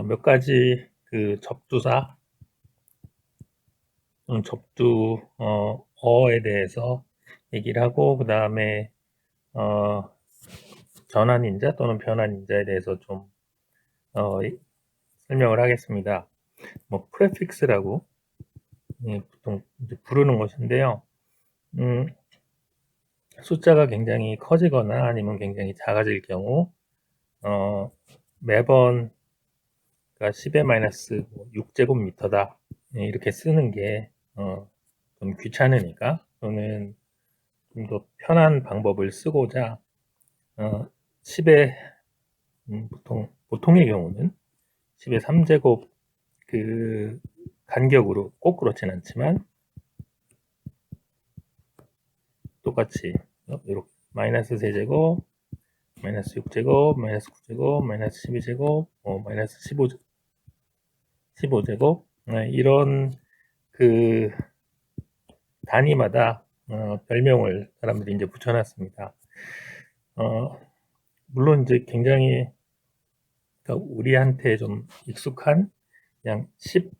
몇 가지 그 접두사 또는 어에 대해서 얘기를 하고, 그 다음에 전환인자 또는 변환인자에 대해서 좀 설명을 하겠습니다. 뭐 프레픽스라고 보통 이제 부르는 것인데요. 숫자가 굉장히 커지거나 아니면 굉장히 작아질 경우 매번 10의 마이너스 6제곱미터다 이렇게 쓰는 게 좀 귀찮으니까, 또는 좀 더 편한 방법을 쓰고자 10의 보통의 경우는 10의 3제곱 그 간격으로, 꼭 그렇진 않지만 똑같이 이렇게 마이너스 3제곱, 마이너스 6제곱, 마이너스 9제곱, 마이너스 12제곱, 마이너스 15제곱 이런 그 단위마다 별명을 사람들이 이제 붙여놨습니다. 물론 이제 굉장히 우리한테 좀 익숙한 그냥 10,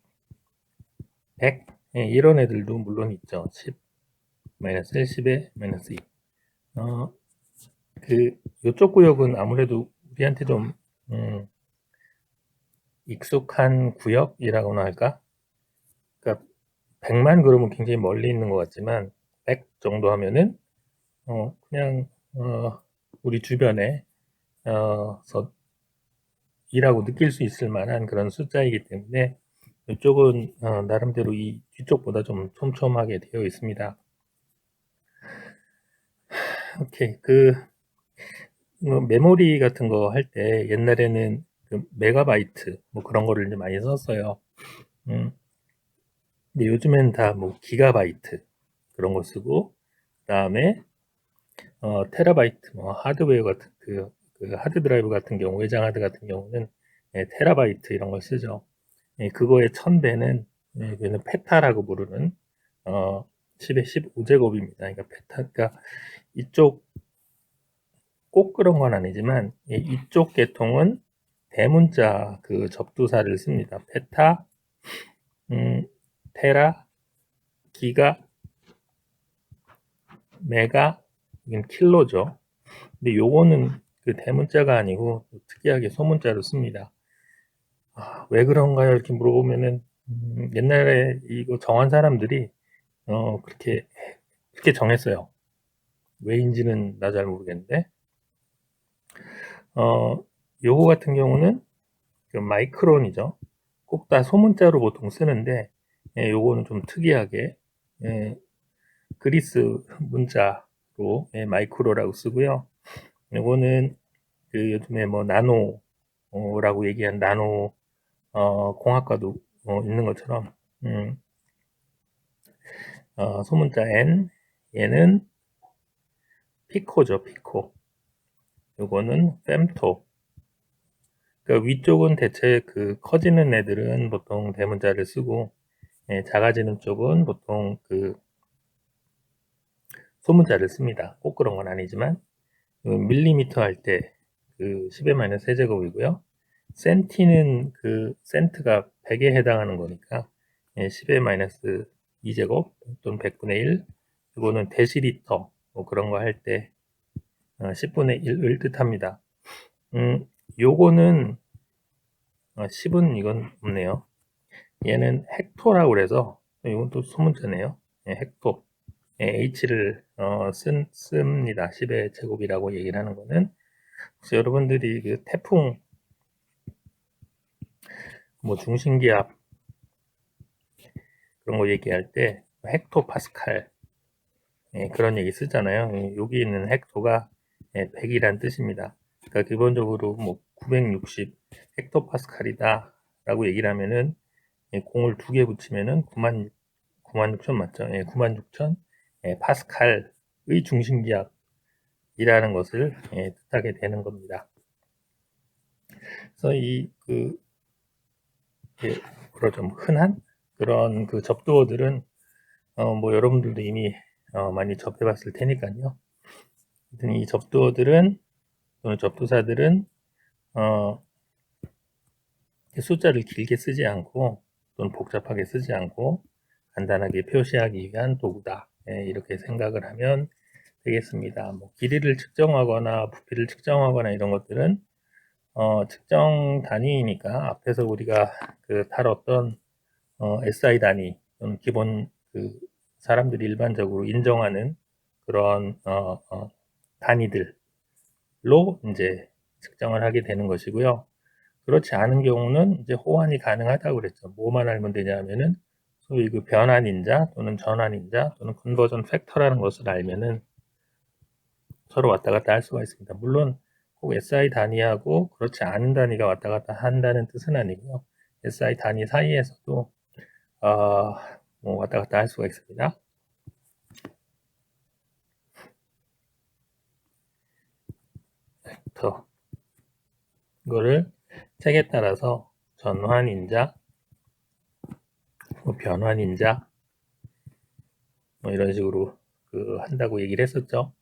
100 이런 애들도 물론 있죠. 10, 마이너스 1, 10에 마이너스 2. 요쪽 구역은 아무래도 우리한테 좀 익숙한 구역이라고나 할까? 그러니까 100만 그러면 굉장히 멀리 있는 것 같지만 100 정도 하면은 그냥 우리 주변에 이라고 느낄 수 있을 만한 그런 숫자이기 때문에 이쪽은 나름대로 이 뒤쪽보다 좀 촘촘하게 되어 있습니다. 오케이. 메모리 같은 거 할 때 옛날에는 그 메가바이트 뭐 그런 거를 이제 많이 썼어요. 근데 요즘엔 다 뭐 기가바이트 그런 거 쓰고, 그다음에 테라바이트, 뭐 하드웨어 같은 그 하드 드라이브 같은 경우, 외장 하드 같은 경우는 테라바이트 이런 걸 쓰죠. 그거의 1000배는 얘는 페타라고 부르는 10의 15제곱입니다. 그러니까 페타, 그러니까 이쪽 꼭 그런 건 아니지만 이쪽 계통은 대문자 그 접두사를 씁니다. 페타, 테라, 기가, 메가, 이건 킬로죠. 근데 요거는 그 대문자가 아니고 특이하게 소문자로 씁니다. 왜 그런가요? 이렇게 물어보면은 옛날에 이거 정한 사람들이 그렇게 정했어요. 왜인지는 나 잘 모르겠는데, 요거 같은 경우는 그 마이크론이죠. 꼭 다 소문자로 보통 쓰는데, 요거는 좀 특이하게 그리스 문자로 마이크로라고 쓰고요. 요거는 그 요즘에 뭐 나노라고 얘기한 나노 공학과도 있는 것처럼 소문자 N, 얘는 피코죠, 피코. 요거는 fem토. 그러니까 위쪽은 대체 그 커지는 애들은 보통 대문자를 쓰고, 작아지는 쪽은 보통 그 소문자를 씁니다. 꼭 그런 건 아니지만, 밀리미터 할 때 그 10의 마이너스 세제곱이고요. 센티는 그 센트가 100에 해당하는 거니까 10의 마이너스 2제곱 또는 100분의 1. 이거는 데시리터 뭐 그런 거 할 때 10분의 1을 뜻합니다. 요거는 10은 이건 없네요. 얘는 헥토라고 그래서 이건 또 소문자네요. 헥토. H를 씁니다. 10의 제곱이라고 얘기를 하는 거는, 혹시 여러분들이 그 태풍 뭐 중심기압 그런 거 얘기할 때 헥토 파스칼 그런 얘기 쓰잖아요. 여기 있는 헥토가 100이란 뜻입니다. 그러니까 기본적으로 뭐 960 헥토 파스칼이다 라고 얘기를 하면은 공을 2개 붙이면은 96,000 맞죠? 96,000 파스칼의 중심기압이라는 것을 뜻하게 되는 겁니다. 그래서 좀 흔한 그런 그 접두어들은 뭐 여러분들도 이미 많이 접해봤을 테니까요. 이 접두어들은 또는 접두사들은 숫자를 길게 쓰지 않고 또는 복잡하게 쓰지 않고 간단하게 표시하기 위한 도구다. 이렇게 생각을 하면 되겠습니다. 뭐 길이를 측정하거나 부피를 측정하거나 이런 것들은 측정 단위이니까 앞에서 우리가 다뤘던 SI 단위 또는 기본 사람들이 일반적으로 인정하는 그런 단위들로 이제 측정을 하게 되는 것이고요. 그렇지 않은 경우는 이제 호환이 가능하다고 그랬죠. 뭐만 알면 되냐면은 소위 변환인자 또는 전환인자 또는 컨버전 팩터라는 것을 알면은 서로 왔다 갔다 할 수가 있습니다. 물론 꼭 SI 단위하고 그렇지 않은 단위가 왔다 갔다 한다는 뜻은 아니고요. SI 단위 사이에서도 뭐 왔다 갔다 할 수가 있습니다. 벡터 이거를 책에 따라서 전환인자, 뭐 변환인자 뭐 이런 식으로 한다고 얘기를 했었죠.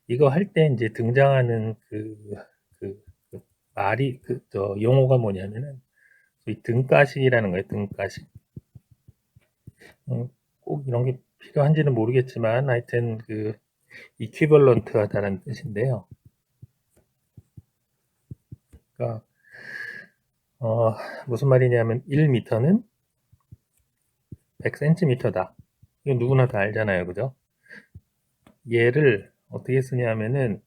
이거 할 때 이제 등장하는 말이 용어가 뭐냐면은 이 등가식이라는 거예요. 등가식. 꼭 이런 게 필요한지는 모르겠지만 하여튼 이퀴벌런트하다는 뜻인데요. 그러니까 무슨 말이냐면 1m는 100cm다. 이거 누구나 다 알잖아요. 그죠? 얘를 어떻게 쓰냐면은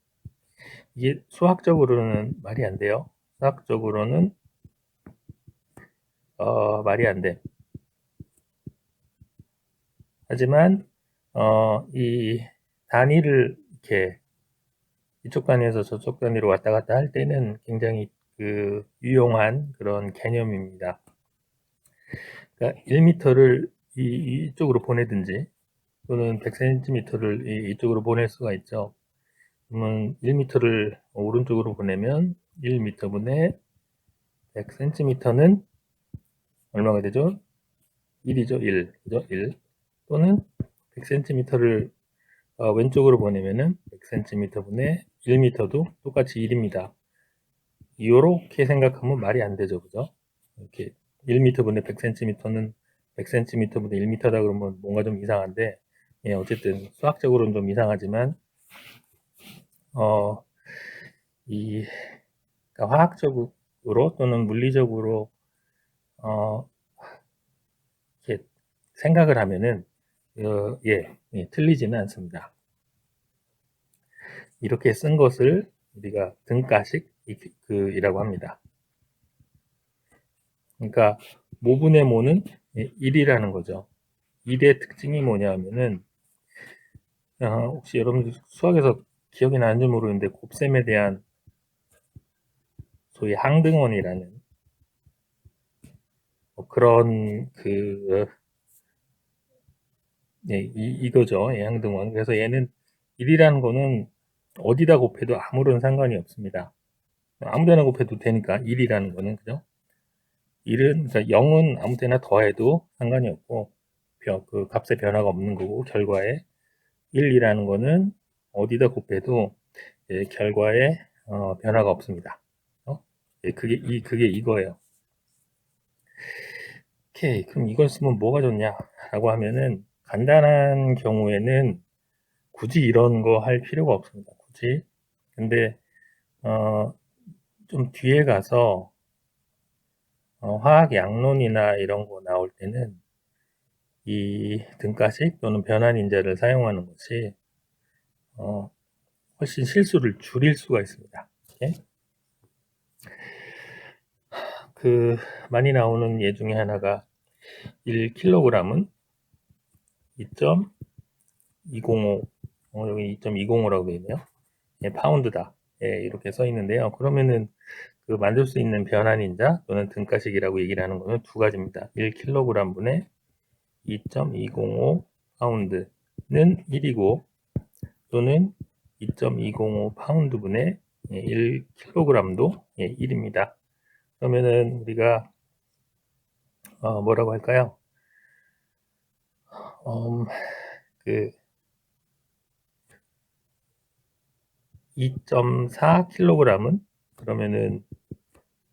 이게 수학적으로는 말이 안 돼요. 수학적으로는 말이 안 돼. 하지만 이 단위를 이렇게 이쪽 단위에서 저쪽 단위로 왔다 갔다 할 때는 굉장히 유용한 그런 개념입니다. 그러니까 1m를 이쪽으로 보내든지 또는 100cm를 이쪽으로 보낼 수가 있죠. 그러면 1m를 오른쪽으로 보내면 1m분의 100cm는 얼마가 되죠? 1이죠. 1. 그죠? 1. 또는 100cm를 왼쪽으로 보내면은 100cm분의 1m도 똑같이 1입니다. 이렇게 생각하면 말이 안 되죠. 그죠? 이렇게 1m분의 100cm는 100cm분의 1m다 그러면 뭔가 좀 이상한데, 예, 어쨌든 수학적으로는 좀 이상하지만, 어, 그러니까 화학적으로 또는 물리적으로, 이렇게 생각을 하면은, 틀리지는 않습니다. 이렇게 쓴 것을 우리가 등가식이라고 합니다. 그러니까 모분의 모는 1이라는 거죠. 1의 특징이 뭐냐면은 혹시 여러분들 수학에서 기억이 나는지 모르는데 곱셈에 대한 소위 항등원이라는 그런 이거죠. 항등원. 그래서 얘는 1이라는 거는 어디다 곱해도 아무런 상관이 없습니다. 아무데나 곱해도 되니까 1이라는 거는 그죠? 1은 그러니까 0은 아무 데나 더해도 상관이 없고 값의 변화가 없는 거고 결과에 1이라는 거는 어디다 곱해도 결과에 변화가 없습니다. 그게 이거예요. 오케이, 그럼 이걸 쓰면 뭐가 좋냐라고 하면은 간단한 경우에는 굳이 이런 거 할 필요가 없습니다. 굳이. 근데 좀 뒤에 가서 화학 양론이나 이런 거 나올 때는 이 등가식 또는 변환인자를 사용하는 것이 훨씬 실수를 줄일 수가 있습니다. 예? 많이 나오는 예 중에 하나가 1kg은 2.205 여기 2.205라고 되어 있네요. 예, 파운드다. 예, 이렇게 써 있는데요. 그러면은 만들 수 있는 변환인자 또는 등가식이라고 얘기를 하는 것은 두 가지입니다. 1kg분의 2.205 파운드는 1이고 또는 2.205 파운드분의 1kg도 1입니다. 그러면은 우리가 뭐라고 할까요? 그 2.4kg은 그러면은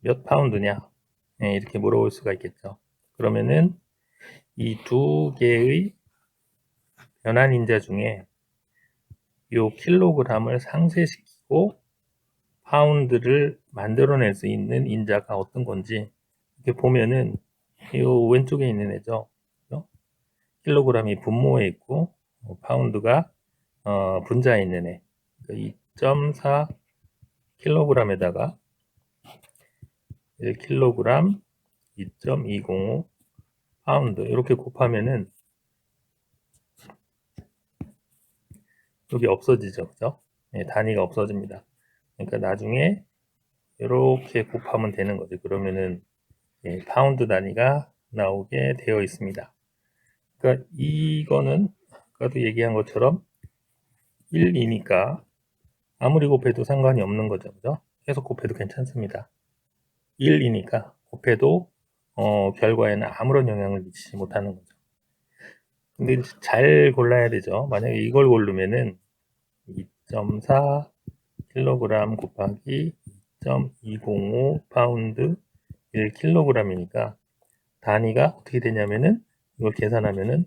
몇 파운드냐? 이렇게 물어볼 수가 있겠죠. 그러면은 이 두 개의 변환 인자 중에 요 킬로그램을 상쇄시키고 파운드를 만들어낼 수 있는 인자가 어떤 건지 이렇게 보면은 요 왼쪽에 있는 애죠. 킬로그램이 분모에 있고 파운드가 분자에 있는 애. 2.4 킬로그램에다가 1킬로그램 2.205 파운드 이렇게 곱하면은 여기 없어지죠, 그죠? 단위가 없어집니다. 그러니까 나중에 이렇게 곱하면 되는 거죠. 그러면은 파운드 단위가 나오게 되어 있습니다. 그러니까 이거는 아까도 얘기한 것처럼 1, 2니까 아무리 곱해도 상관이 없는 거죠, 그죠? 계속 곱해도 괜찮습니다. 1, 2니까 곱해도 결과에는 아무런 영향을 미치지 못하는 거죠. 근데 잘 골라야 되죠. 만약에 이걸 고르면은 2.4 킬로그램 곱하기 2.205 파운드 1킬로그램이니까 단위가 어떻게 되냐면은 이걸 계산하면은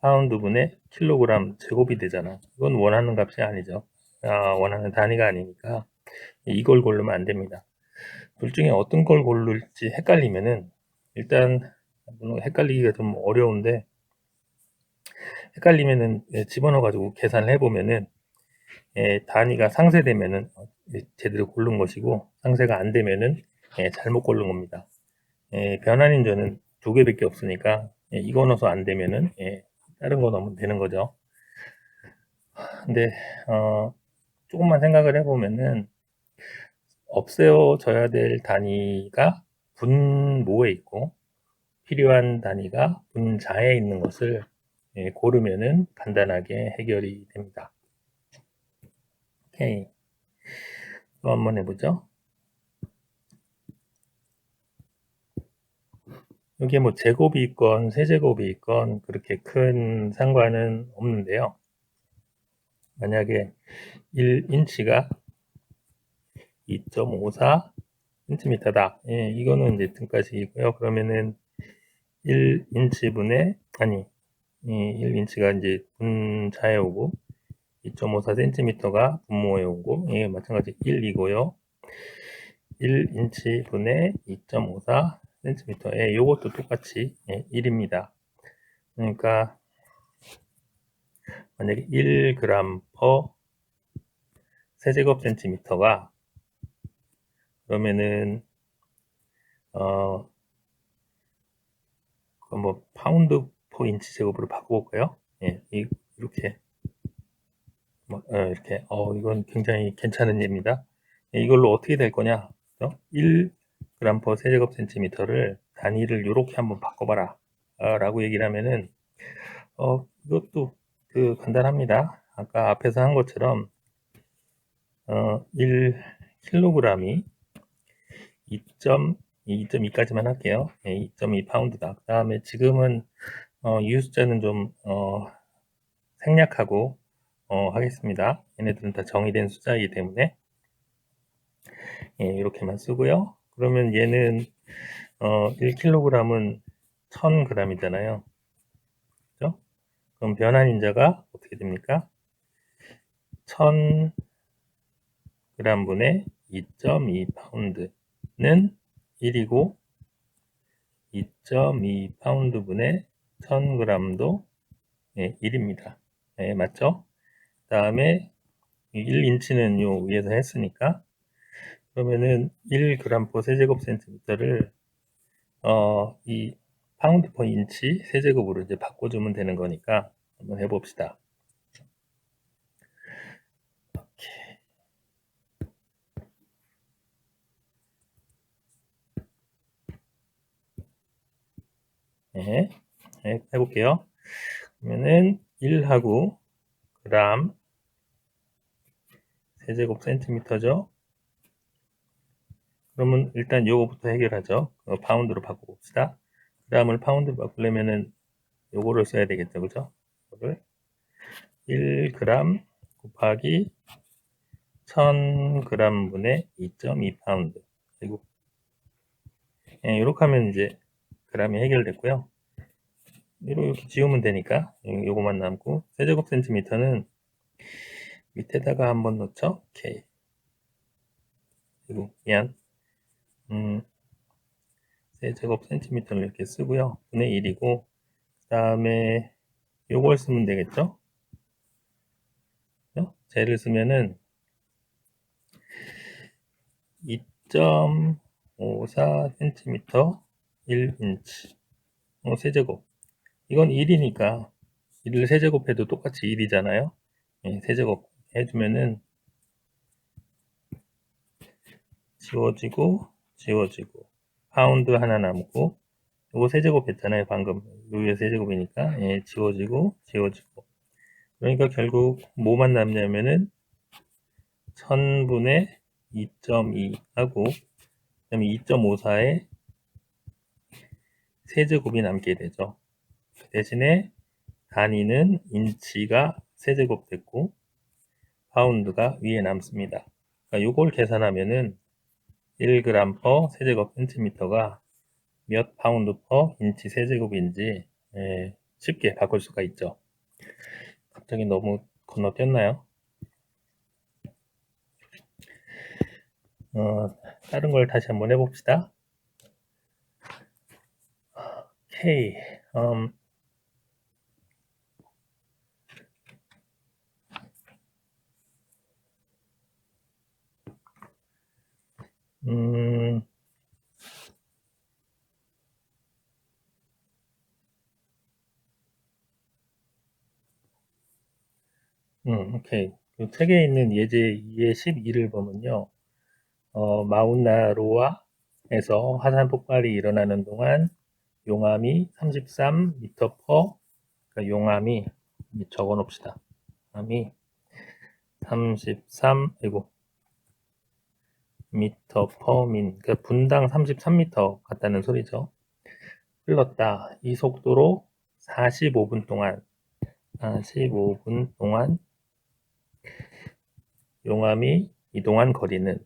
파운드분의 킬로그램 제곱이 되잖아. 이건 원하는 값이 아니죠. 원하는 단위가 아니니까 이걸 고르면 안 됩니다. 둘 중에 어떤 걸 고를지 헷갈리면은 일단 물론 헷갈리기가 좀 어려운데 헷갈리면은 집어넣어 가지고 계산을 해보면은 단위가 상쇄되면은 제대로 고른 것이고 상쇄가 안 되면은 잘못 고른 겁니다. 변환인자는 두 개밖에 없으니까 이거 넣어서 안 되면은 다른 거 넣으면 되는 거죠. 근데 조금만 생각을 해보면은 없애어져야 될 단위가 분모에 있고 필요한 단위가 분자에 있는 것을 고르면은 간단하게 해결이 됩니다. 오케이. 또 한번 해보죠. 여기에 뭐 제곱이 있건 세제곱이 있건 그렇게 큰 상관은 없는데요. 만약에 1인치가 2.54cm다. 이거는 이제 등가식이고요. 그러면은 1인치분의, 1인치가 이제 분자에 오고, 2.54cm가 분모에 오고, 마찬가지 1이고요. 1인치분의 2.54cm. 요것도 똑같이 1입니다. 그러니까, 만약에 1g per 세제곱센티미터가, 그러면은, 뭐 파운드 퍼 인치 제곱으로 바꿔볼까요? 이렇게 이렇게 이건 굉장히 괜찮은 예입니다. 이걸로 어떻게 될 거냐? 1g per 세제곱센티미터를 단위를 이렇게 한번 바꿔봐라 라고 얘기를 하면은 이것도 간단합니다. 아까 앞에서 한 것처럼 1kg이 2.2까지만 할게요. 2.2 파운드다. 그 다음에 지금은 이유 숫자는 좀 생략하고 하겠습니다. 얘네들은 다 정의된 숫자이기 때문에 이렇게만 쓰고요. 그러면 얘는 1kg은 1000g이잖아요. 그죠? 그럼 변환 인자가 어떻게 됩니까? 1000g분의 2.2 파운드는 1이고 2.2 파운드분의 1000g도 1입니다. 맞죠? 그 다음에 1인치는 요 위에서 했으니까 그러면은 1g per 세제곱센티미터를 이 파운드 퍼 인치 세제곱으로 이제 바꿔주면 되는 거니까 한번 해봅시다. 네, 해볼게요. 그러면은 1하고 그람 세제곱 센티미터죠. 그러면 일단 요거부터 해결하죠. 파운드로 바꿔봅시다. 그람을 파운드로 바꾸려면은 요거를 써야 되겠죠, 그죠? 이거를 1g 곱하기 1000g 분의 2.2 파운드. 그리고 이렇게 하면 이제 그람이 해결됐고요. 이렇게 지우면 되니까 요거만 남고, 세제곱 센티미터는 밑에다가 한번 넣죠. 오케이. 그리고 미안. 세제곱 센티미터를 이렇게 쓰고요. 분의 1이고, 그 다음에 요걸 쓰면 되겠죠. 쟤를 쓰면은 2.54cm 1인치 세제곱. 이건 1이니까 1을 세제곱해도 똑같이 1이잖아요. 세제곱 해주면은 지워지고 지워지고 파운드 하나 남고, 이거 세제곱 했잖아요. 방금 요게 세제곱이니까 지워지고 지워지고. 그러니까 결국 뭐만 남냐면은 1000분의 2.2 하고, 그 다음에 2.54의 세제곱이 남게 되죠. 대신에 단위는 인치가 세제곱 됐고 파운드가 위에 남습니다. 그러니까 이걸 계산하면은 1g per 세제곱 센티미터가 몇 파운드 per 인치 세제곱인지 쉽게 바꿀 수가 있죠. 갑자기 너무 건너뛰었나요? 다른 걸 다시 한번 해봅시다. 오케이. 오케이. 그 책에 있는 예제 2의 12를 보면요. 마운나로아에서 화산 폭발이 일어나는 동안 용암이 33m 퍼, 그러니까 용암이 적어 놓읍시다. 용암이 33, 아이고, 미터 퍼 민, 그러니까 분당 33m 같다는 소리죠. 흘렀다. 이 속도로 45분 동안 용암이 이동한 거리는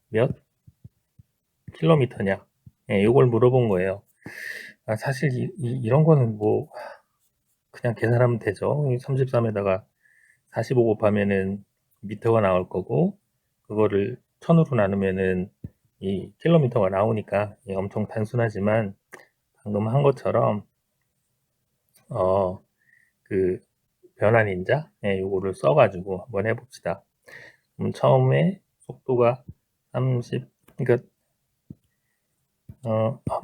몇 킬로미터냐? 이걸 물어본 거예요. 사실 이런 거는 뭐 그냥 계산하면 되죠. 33에다가 45 곱하면은 미터가 나올 거고, 그거를 1000으로 나누면은 이 킬로미터가 나오니까 엄청 단순하지만, 방금 한 것처럼 그 변환인자 요거를 써가지고 한번 해봅시다. 그럼 처음에 속도가 30, 그러니까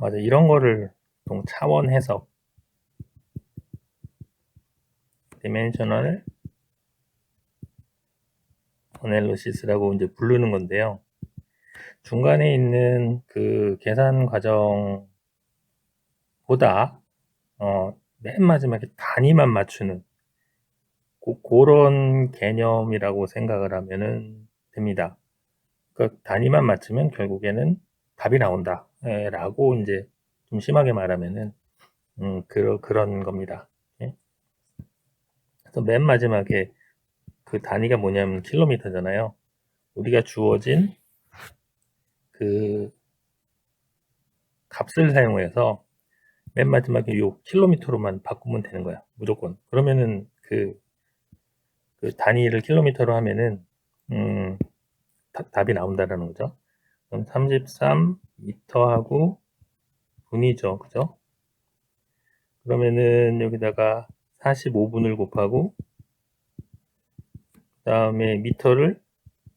맞아, 이런 거를 보통 차원 해석, 디멘셔널 어널리시스라고 이제 부르는 건데요. 중간에 있는 그 계산 과정보다 맨 마지막에 단위만 맞추는 그런 개념이라고 생각을 하면은 됩니다. 그 단위만 맞추면 결국에는 답이 나온다. 라고 이제 좀 심하게 말하면은 그런 겁니다. 그래서 맨 마지막에 그 단위가 뭐냐면 킬로미터잖아요. 우리가 주어진 그 값을 사용해서 맨 마지막에 요 킬로미터로만 바꾸면 되는 거야. 무조건. 그러면은 그 단위를 킬로미터로 하면은 답이 나온다라는 거죠. 그럼 33m하고 분이죠. 그죠? 그러면은 여기다가 45분을 곱하고, 그 다음에 미터를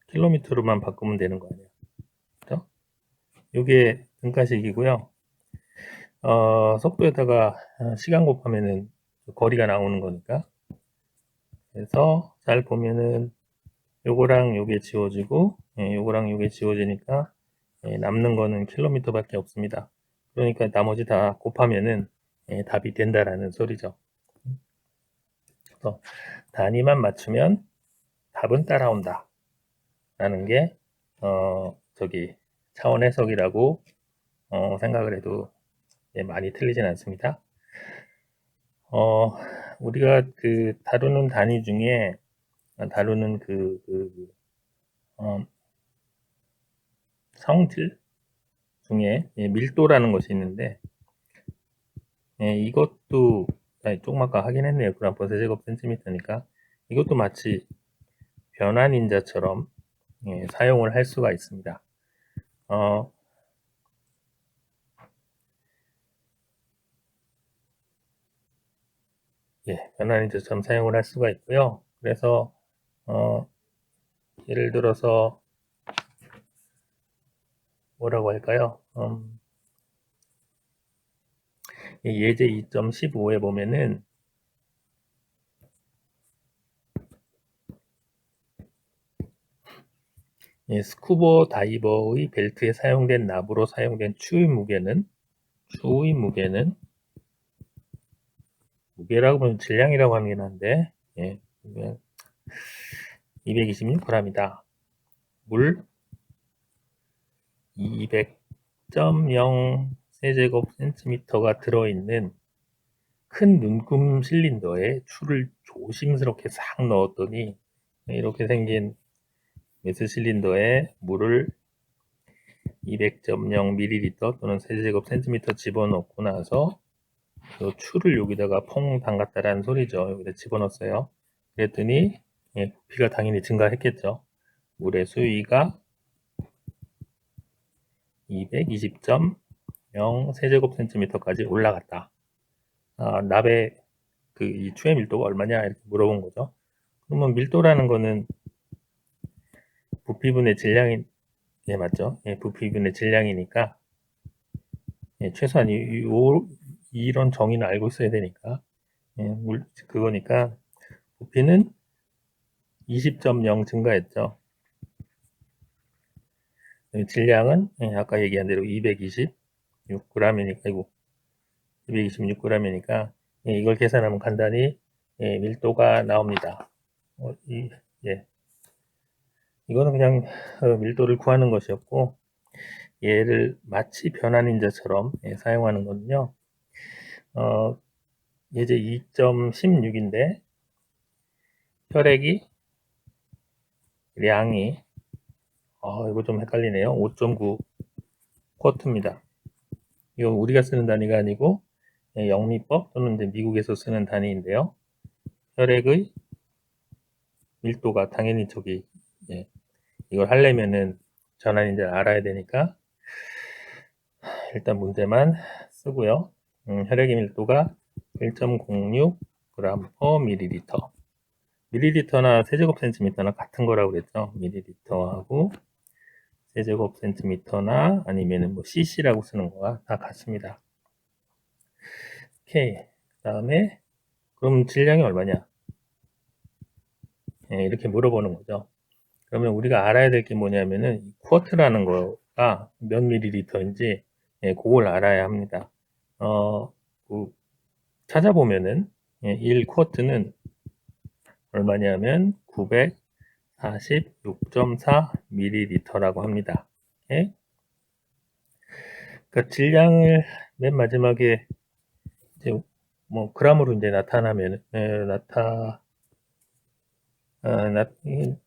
킬로미터로만 바꾸면 되는 거 아니에요. 그죠? 요게 등가식이고요. 속도에다가 시간 곱하면은 거리가 나오는 거니까. 그래서 잘 보면은 요거랑 요게 지워지고, 요거랑 요게 지워지니까 남는 거는 킬로미터밖에 없습니다. 그러니까 나머지 다 곱하면은 답이 된다라는 소리죠. 그래서 단위만 맞추면 답은 따라온다 라는 게 저기 차원 해석이라고 생각을 해도 많이 틀리진 않습니다. 우리가 그 다루는 단위 중에 다루는 성질 중에 밀도라는 것이 있는데, 이것도 조금 아까 하긴 했네요. 그람 퍼 세제곱 센티미터니까 이것도 마치 변환인자처럼 사용을 할 수가 있습니다. 변환인자처럼 사용을 할 수가 있고요. 그래서 예를 들어서 뭐라고 할까요? 예제 2.15에 보면은 스쿠버 다이버의 벨트에 사용된 납으로 사용된 추위 무게는 무게라고 보면 질량이라고 하긴 한데 226g이다. 물 200.0 세제곱 센티미터가 들어있는 큰 눈금 실린더에 추를 조심스럽게 싹 넣었더니 이렇게 생긴 메스 실린더에 물을 200.0ml 또는 세제곱 센티미터 집어넣고 나서 추를 여기다가 퐁 담갔다라는 소리죠. 여기다 집어넣었어요. 그랬더니 부피가 당연히 증가했겠죠. 물의 수위가 220.0 세제곱 센티미터까지 올라갔다. 납의 이 추의 밀도가 얼마냐 이렇게 물어본 거죠. 그러면 밀도라는 거는 부피분의 질량이 맞죠? 부피분의 질량이니까 최소한 이런 정의는 알고 있어야 되니까 그거니까 부피는 20.0 증가했죠. 질량은 아까 얘기한 대로 226g이니까 226g이니까 이걸 계산하면 간단히 밀도가 나옵니다. 이거는 그냥 밀도를 구하는 것이었고, 얘를 마치 변환인자처럼 사용하는 거는요. 예제 2.16인데 혈액이 량이 이거 좀 헷갈리네요. 5.9 쿼트입니다. 이거 우리가 쓰는 단위가 아니고 영미법 또는 이제 미국에서 쓰는 단위인데요. 혈액의 밀도가 당연히 이걸 하려면은 전환인자를 알아야 되니까 일단 문제만 쓰고요. 혈액의 밀도가 1.06g per ml. 밀리리터나 세제곱 센티미터나 같은 거라고 그랬죠. 밀리리터하고 세제곱 센티미터나 아니면은 뭐 cc라고 쓰는 거가 다 같습니다. 오케이. 그 다음에 그럼 질량이 얼마냐? 이렇게 물어보는 거죠. 그러면 우리가 알아야 될 게 뭐냐면은 쿼트라는 거가 몇 밀리리터인지 그걸 알아야 합니다. 찾아보면은 1쿼트는 얼마냐면 946.4ml라고 합니다. 그러니까 질량을 맨 마지막에 이제 뭐 그람으로 이제 나타나면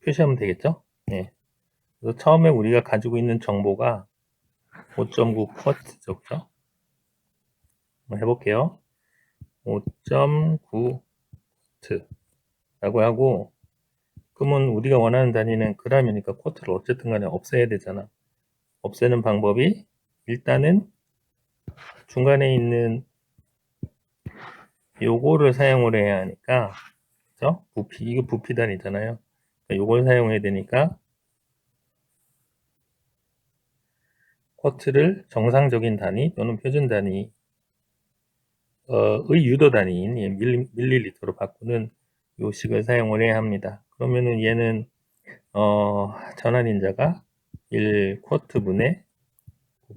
표시하면 되겠죠. 그래서 처음에 우리가 가지고 있는 정보가 5.9 쿼트죠, 그죠? 한번 해볼게요. 5.9 쿼트라고 하고, 그러면 우리가 원하는 단위는 그람이니까 쿼트를 어쨌든 간에 없애야 되잖아. 없애는 방법이 일단은 중간에 있는 요거를 사용을 해야 하니까, 그죠? 부피, 이거 부피 단위잖아요. 요걸 사용해야 되니까 쿼트를 정상적인 단위 또는 표준 단위 의 유도 단위인 밀리리터로 바꾸는 요식을 사용을 해야 합니다. 그러면은 얘는 전환인자가 1쿼트분의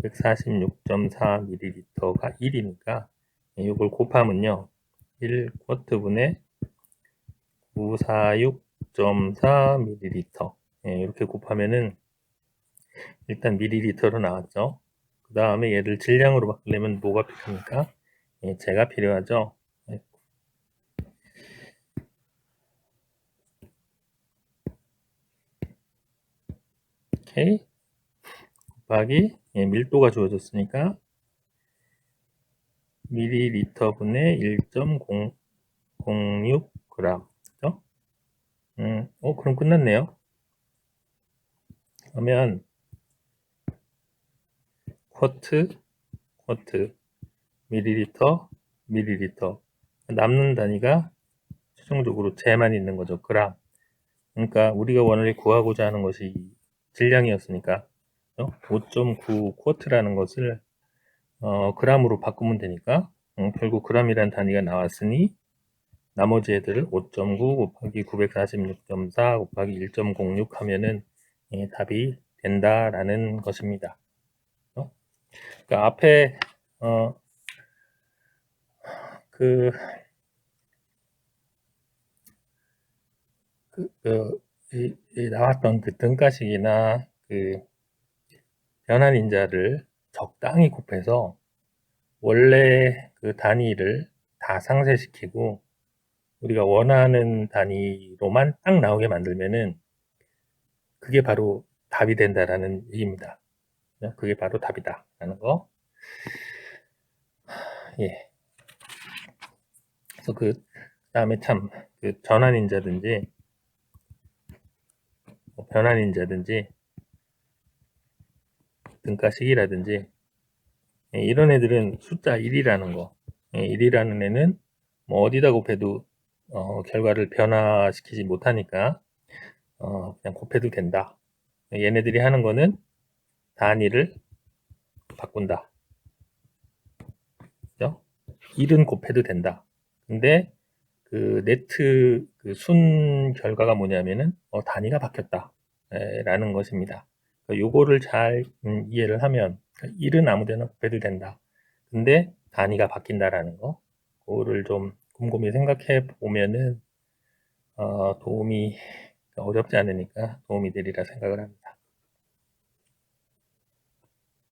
946.4ml가 1이니까 이걸 곱하면요 1쿼트분의 946.4ml 이렇게 곱하면은 일단 밀리리터로 나왔죠. 그 다음에 얘를 질량으로 바꾸려면 뭐가 필요합니까? 제가 필요하죠. 오케이. 곱하기 밀도가 주어졌으니까 밀리리터 분의 1.06g. 그죠? 그럼 끝났네요. 그러면 쿼트, 밀리리터, 남는 단위가 최종적으로 J만 있는 거죠. 그람. 그러니까 우리가 원래 구하고자 하는 것이 질량이었으니까 5.9 쿼트라는 것을 그람으로 바꾸면 되니까 결국 그람이란 단위가 나왔으니 나머지 애들을 5.9 곱하기 946.4 곱하기 1.06 하면은 답이 된다라는 것입니다. 그러니까 앞에 나왔던 그 등가식이나 그 변환인자를 적당히 곱해서 원래 그 단위를 다 상쇄시키고 우리가 원하는 단위로만 딱 나오게 만들면은 그게 바로 답이 된다라는 얘기입니다. 그게 바로 답이다라는 거. 예. 그래서 그 다음에 참 그 전환인자든지 변환인자든지 등가식이라든지 이런 애들은 숫자 1이라는 거, 1이라는 애는 뭐 어디다 곱해도 결과를 변화시키지 못하니까 그냥 곱해도 된다. 얘네들이 하는 거는 단위를 바꾼다. 그죠? 1은 곱해도 된다. 근데 그 네트 그 순 결과가 뭐냐면은 단위가 바뀌었다 라는 것입니다. 요거를 잘 이해를 하면 1은 아무데나 곱해도 된다. 근데 단위가 바뀐다라는 거 그거를 좀 곰곰이 생각해 보면은 도움이 어렵지 않으니까 도움이 되리라 생각을 합니다.